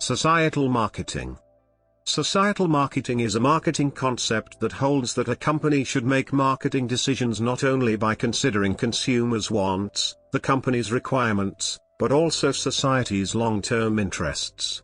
Societal marketing. Societal marketing is a marketing concept that holds that a company should make marketing decisions not only by considering consumers' wants, the company's requirements, but also society's long-term interests.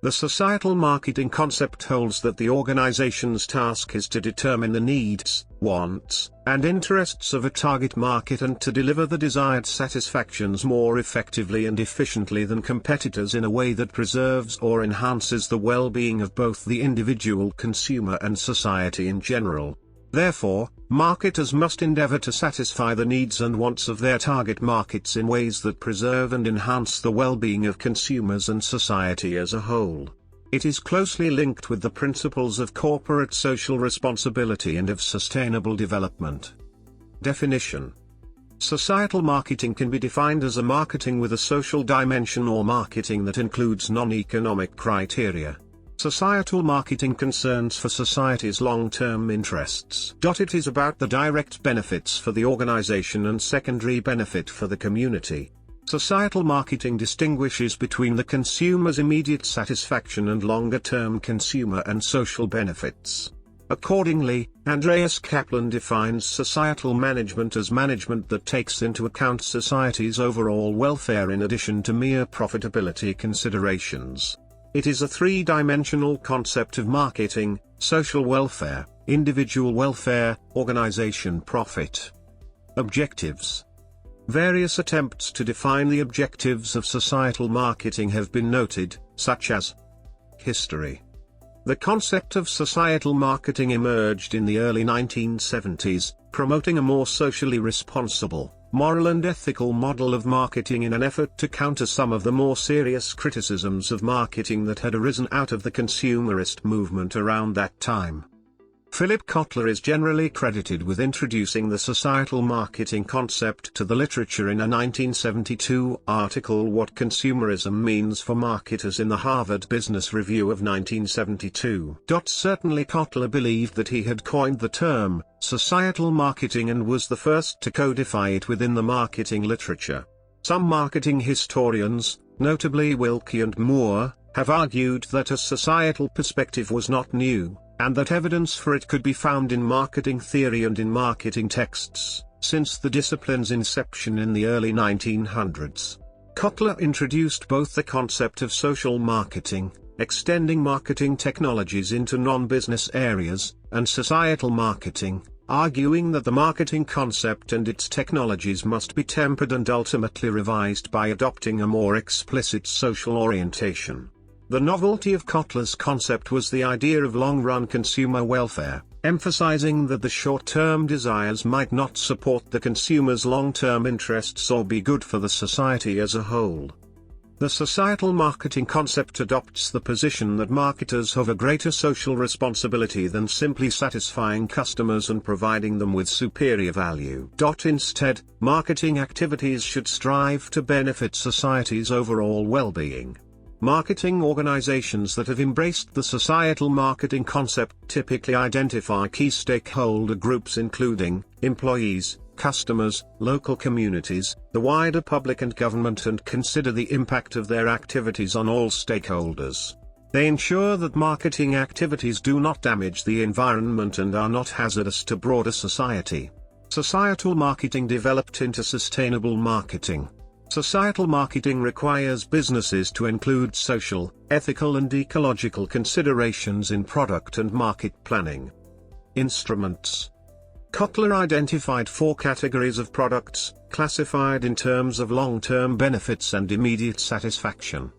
The societal marketing concept holds that the organization's task is to determine the needs, wants, and interests of a target market and to deliver the desired satisfactions more effectively and efficiently than competitors in a way that preserves or enhances the well-being of both the individual consumer and society in general. Therefore, marketers must endeavor to satisfy the needs and wants of their target markets in ways that preserve and enhance the well-being of consumers and society as a whole. It is closely linked with the principles of corporate social responsibility and of sustainable development. Definition: societal marketing can be defined as a marketing with a social dimension or marketing that includes non-economic criteria. Societal marketing concerns for society's long-term interests. It is about the direct benefits for the organization and secondary benefit for the community. Societal marketing distinguishes between the consumer's immediate satisfaction and longer-term consumer and social benefits. Accordingly, Andreas Kaplan defines societal management as management that takes into account society's overall welfare in addition to mere profitability considerations. It is a three-dimensional concept of marketing: social welfare, individual welfare, organization profit. Objectives. Various attempts to define the objectives of societal marketing have been noted, such as history. The concept of societal marketing emerged in the early 1970s, promoting a more socially responsible, moral and ethical model of marketing in an effort to counter some of the more serious criticisms of marketing that had arisen out of the consumerist movement around that time. Philip Kotler is generally credited with introducing the societal marketing concept to the literature in a 1972 article "What Consumerism Means for Marketers" in the Harvard Business Review of 1972. Certainly Kotler believed that he had coined the term societal marketing and was the first to codify it within the marketing literature. Some marketing historians, notably Wilkie and Moore, have argued that a societal perspective was not new, and that evidence for it could be found in marketing theory and in marketing texts, since the discipline's inception in the early 1900s. Kotler introduced both the concept of social marketing, extending marketing technologies into non-business areas, and societal marketing, arguing that the marketing concept and its technologies must be tempered and ultimately revised by adopting a more explicit social orientation. The novelty of Kotler's concept was the idea of long-run consumer welfare, emphasizing that the short-term desires might not support the consumer's long-term interests or be good for the society as a whole. The societal marketing concept adopts the position that marketers have a greater social responsibility than simply satisfying customers and providing them with superior value. Instead, marketing activities should strive to benefit society's overall well-being. Marketing organizations that have embraced the societal marketing concept typically identify key stakeholder groups including employees, customers, local communities, the wider public and government, and consider the impact of their activities on all stakeholders. They ensure that marketing activities do not damage the environment and are not hazardous to broader society. Societal marketing developed into sustainable marketing. Societal marketing requires businesses to include social, ethical and ecological considerations in product and market planning. Instruments. Kotler identified 4 categories of products, classified in terms of long-term benefits and immediate satisfaction.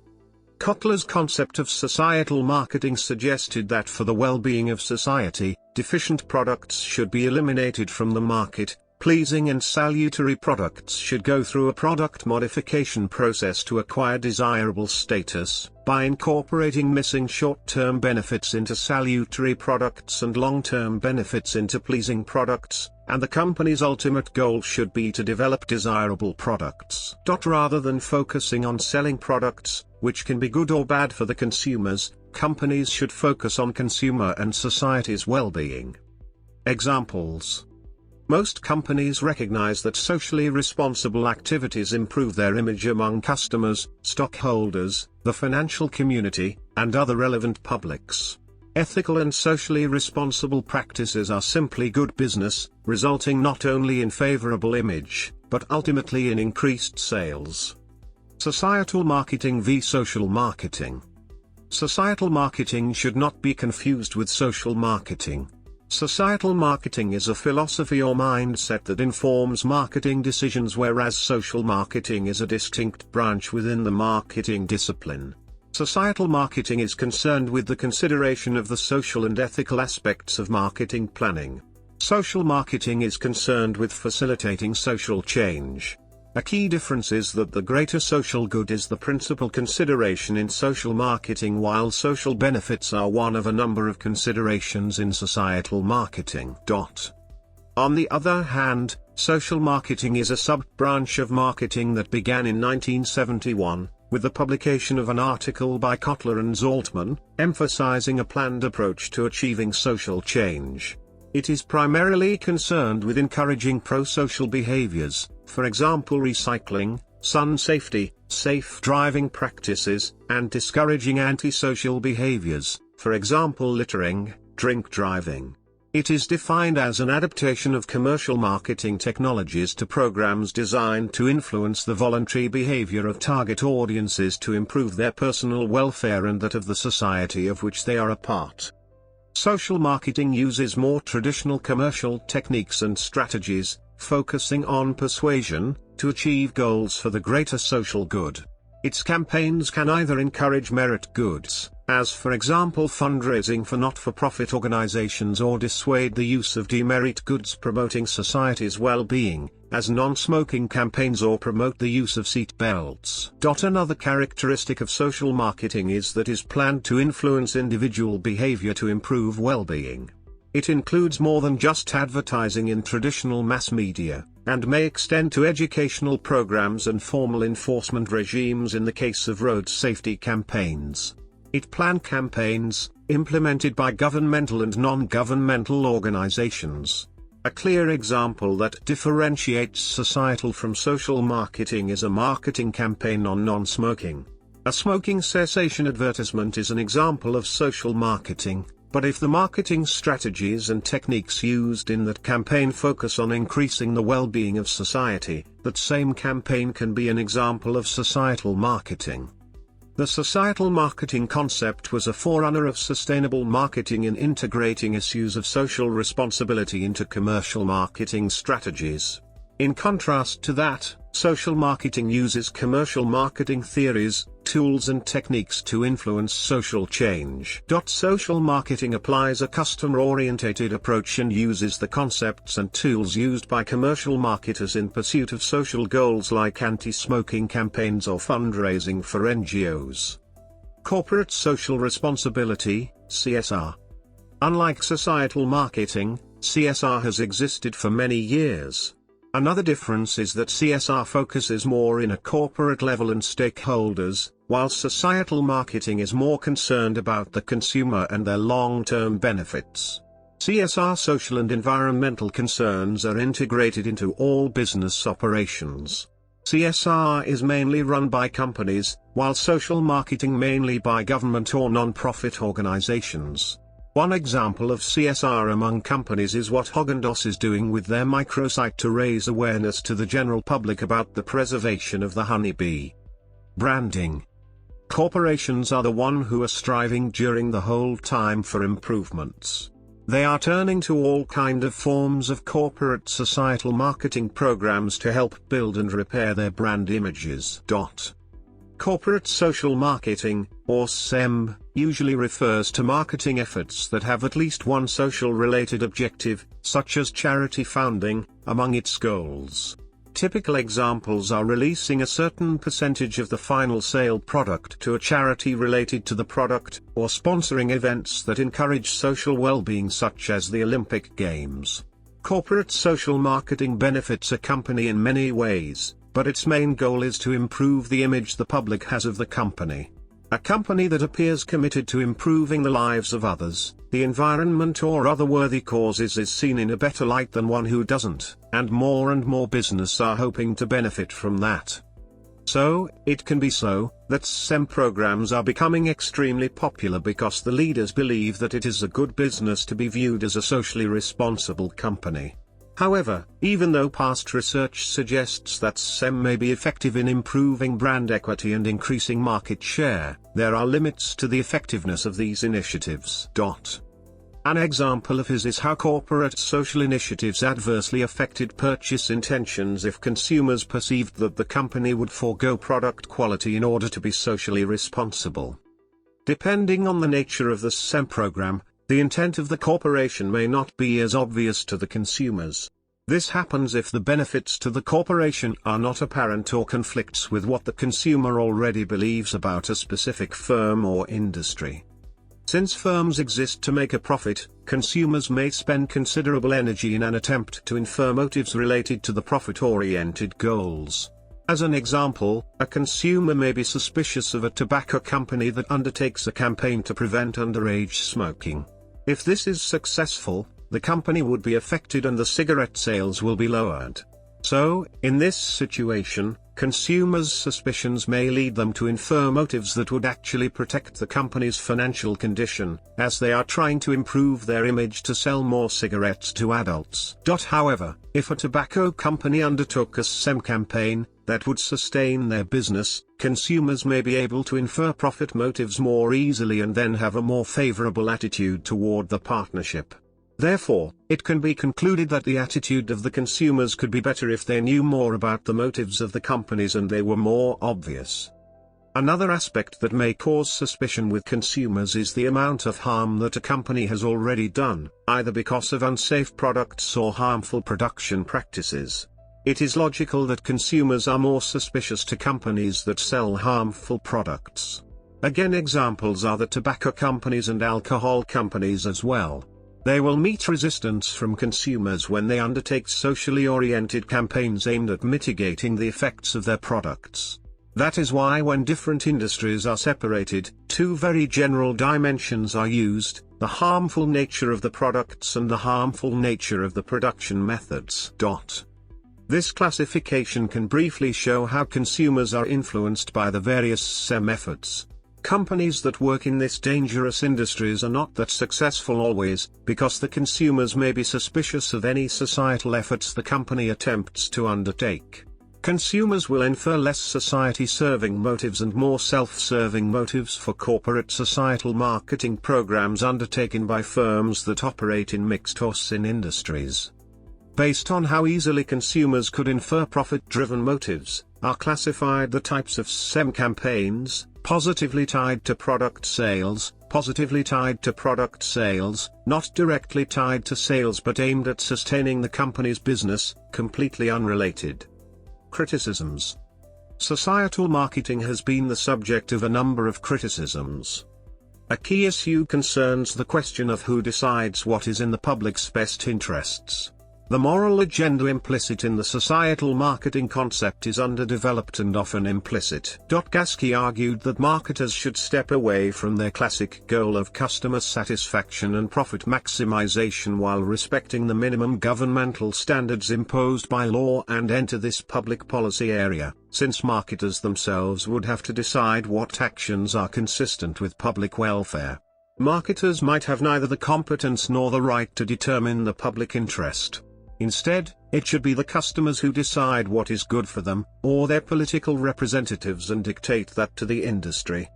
Kotler's concept of societal marketing suggested that for the well-being of society, deficient products should be eliminated from the market. Pleasing and salutary products should go through a product modification process to acquire desirable status, by incorporating missing short-term benefits into salutary products and long-term benefits into pleasing products, and the company's ultimate goal should be to develop desirable products. Rather than focusing on selling products, which can be good or bad for the consumers, companies should focus on consumer and society's well-being. Examples. Most companies recognize that socially responsible activities improve their image among customers, stockholders, the financial community, and other relevant publics. Ethical and socially responsible practices are simply good business, resulting not only in favorable image, but ultimately in increased sales. Societal marketing v. social marketing. Societal marketing should not be confused with social marketing. Societal marketing is a philosophy or mindset that informs marketing decisions, whereas social marketing is a distinct branch within the marketing discipline. Societal marketing is concerned with the consideration of the social and ethical aspects of marketing planning. Social marketing is concerned with facilitating social change. A key difference is that the greater social good is the principal consideration in social marketing, while social benefits are one of a number of considerations in societal marketing. On the other hand, social marketing is a sub-branch of marketing that began in 1971, with the publication of an article by Kotler and Zaltman, emphasizing a planned approach to achieving social change. It is primarily concerned with encouraging pro-social behaviors, for example recycling, sun safety, safe driving practices, and discouraging antisocial behaviors, for example littering, drink driving. It is defined as an adaptation of commercial marketing technologies to programs designed to influence the voluntary behavior of target audiences to improve their personal welfare and that of the society of which they are a part. Social marketing uses more traditional commercial techniques and strategies, focusing on persuasion, to achieve goals for the greater social good. Its campaigns can either encourage merit goods, as for example fundraising for not-for-profit organizations, or dissuade the use of demerit goods promoting society's well-being, as non-smoking campaigns, or promote the use of seat belts. Another characteristic of social marketing is that it is planned to influence individual behavior to improve well-being. It includes more than just advertising in traditional mass media, and may extend to educational programs and formal enforcement regimes in the case of road safety campaigns. It planned campaigns, implemented by governmental and non-governmental organizations. A clear example that differentiates societal from social marketing is a marketing campaign on non-smoking. A smoking cessation advertisement is an example of social marketing. But if the marketing strategies and techniques used in that campaign focus on increasing the well-being of society, that same campaign can be an example of societal marketing. The societal marketing concept was a forerunner of sustainable marketing in integrating issues of social responsibility into commercial marketing strategies. In contrast to that, social marketing uses commercial marketing theories, tools and techniques to influence social change. Social marketing applies a customer-orientated approach and uses the concepts and tools used by commercial marketers in pursuit of social goals like anti-smoking campaigns or fundraising for NGOs. Corporate social responsibility, CSR. Unlike societal marketing, CSR has existed for many years. Another difference is that CSR focuses more in a corporate level and stakeholders, while societal marketing is more concerned about the consumer and their long-term benefits. CSR social and environmental concerns are integrated into all business operations. CSR is mainly run by companies, while social marketing mainly by government or non-profit organizations. One example of CSR among companies is what Häagen-Dazs is doing with their microsite to raise awareness to the general public about the preservation of the honeybee. Branding. Corporations are the one who are striving during the whole time for improvements. They are turning to all kind of forms of corporate societal marketing programs to help build and repair their brand images. Corporate social marketing, or SEM, usually refers to marketing efforts that have at least one social-related objective, such as charity founding, among its goals. Typical examples are releasing a certain percentage of the final sale product to a charity related to the product, or sponsoring events that encourage social well-being such as the Olympic Games. Corporate social marketing benefits a company in many ways, but its main goal is to improve the image the public has of the company. A company that appears committed to improving the lives of others, the environment or other worthy causes is seen in a better light than one who doesn't, and more business are hoping to benefit from that. So, it can be so, that SEM programs are becoming extremely popular because the leaders believe that it is a good business to be viewed as a socially responsible company. However, even though past research suggests that SEM may be effective in improving brand equity and increasing market share, there are limits to the effectiveness of these initiatives. An example of this is how corporate social initiatives adversely affected purchase intentions if consumers perceived that the company would forego product quality in order to be socially responsible. Depending on the nature of the SEM program, the intent of the corporation may not be as obvious to the consumers. This happens if the benefits to the corporation are not apparent or conflicts with what the consumer already believes about a specific firm or industry. Since firms exist to make a profit, consumers may spend considerable energy in an attempt to infer motives related to the profit-oriented goals. As an example, a consumer may be suspicious of a tobacco company that undertakes a campaign to prevent underage smoking. If this is successful, the company would be affected and the cigarette sales will be lowered. So, in this situation, consumers' suspicions may lead them to infer motives that would actually protect the company's financial condition, as they are trying to improve their image to sell more cigarettes to adults. However, if a tobacco company undertook a SEM campaign that would sustain their business, consumers may be able to infer profit motives more easily and then have a more favorable attitude toward the partnership. Therefore, it can be concluded that the attitude of the consumers could be better if they knew more about the motives of the companies and they were more obvious. Another aspect that may cause suspicion with consumers is the amount of harm that a company has already done, either because of unsafe products or harmful production practices. It is logical that consumers are more suspicious to companies that sell harmful products. Again, examples are the tobacco companies and alcohol companies as well. They will meet resistance from consumers when they undertake socially oriented campaigns aimed at mitigating the effects of their products. That is why when different industries are separated, two very general dimensions are used: the harmful nature of the products and the harmful nature of the production methods. This classification can briefly show how consumers are influenced by the various SEM efforts. Companies that work in this dangerous industries are not that successful always, because the consumers may be suspicious of any societal efforts the company attempts to undertake. Consumers will infer less society-serving motives and more self-serving motives for corporate societal marketing programs undertaken by firms that operate in mixed or SIN industries. Based on how easily consumers could infer profit-driven motives, are classified the types of SEM campaigns: positively tied to product sales, positively tied to product sales, not directly tied to sales but aimed at sustaining the company's business, completely unrelated. Criticisms. Societal marketing has been the subject of a number of criticisms. A key issue concerns the question of who decides what is in the public's best interests. The moral agenda implicit in the societal marketing concept is underdeveloped and often implicit. Gaske argued that marketers should step away from their classic goal of customer satisfaction and profit maximization while respecting the minimum governmental standards imposed by law and enter this public policy area, since marketers themselves would have to decide what actions are consistent with public welfare. Marketers might have neither the competence nor the right to determine the public interest. Instead, it should be the customers who decide what is good for them, or their political representatives, and dictate that to the industry.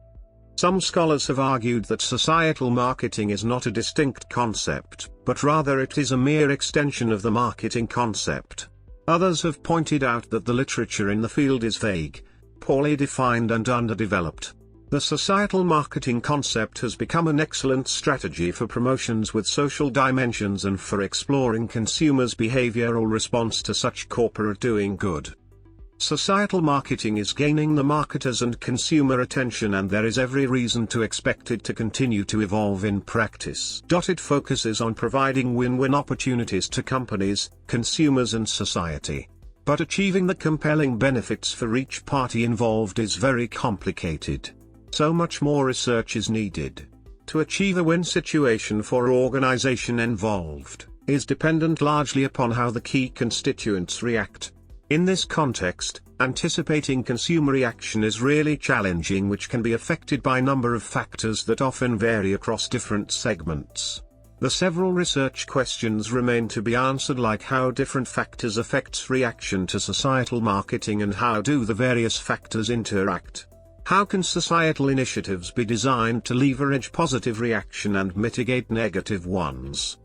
Some scholars have argued that societal marketing is not a distinct concept, but rather it is a mere extension of the marketing concept. Others have pointed out that the literature in the field is vague, poorly defined and underdeveloped. The societal marketing concept has become an excellent strategy for promotions with social dimensions and for exploring consumers' behavioral response to such corporate doing good. Societal marketing is gaining the marketers' and consumer attention, and there is every reason to expect it to continue to evolve in practice. It focuses on providing win-win opportunities to companies, consumers and society. But achieving the compelling benefits for each party involved is very complicated. So much more research is needed. To achieve a win situation for organization involved, is dependent largely upon how the key constituents react. In this context, anticipating consumer reaction is really challenging, which can be affected by a number of factors that often vary across different segments. The several research questions remain to be answered, like how different factors affects reaction to societal marketing and how do the various factors interact. How can societal initiatives be designed to leverage positive reaction and mitigate negative ones?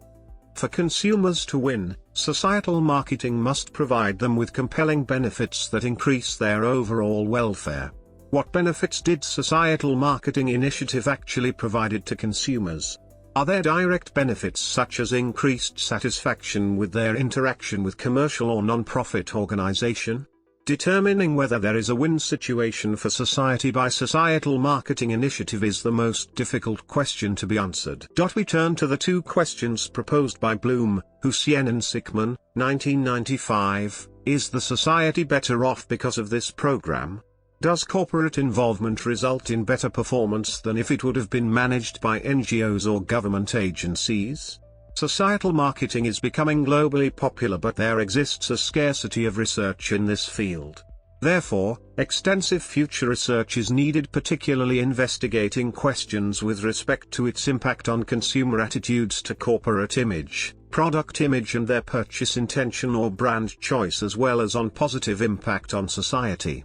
For consumers to win, societal marketing must provide them with compelling benefits that increase their overall welfare. What benefits did societal marketing initiative actually provided to consumers? Are there direct benefits such as increased satisfaction with their interaction with commercial or non-profit organization? Determining whether there is a win situation for society by societal marketing initiative is the most difficult question to be answered. We turn to the two questions proposed by Bloom, Hussein and Sickman, 1995. Is the society better off because of this program? Does corporate involvement result in better performance than if it would have been managed by NGOs or government agencies? Societal marketing is becoming globally popular, but there exists a scarcity of research in this field. Therefore, extensive future research is needed, particularly investigating questions with respect to its impact on consumer attitudes to corporate image, product image and their purchase intention or brand choice, as well as on positive impact on society.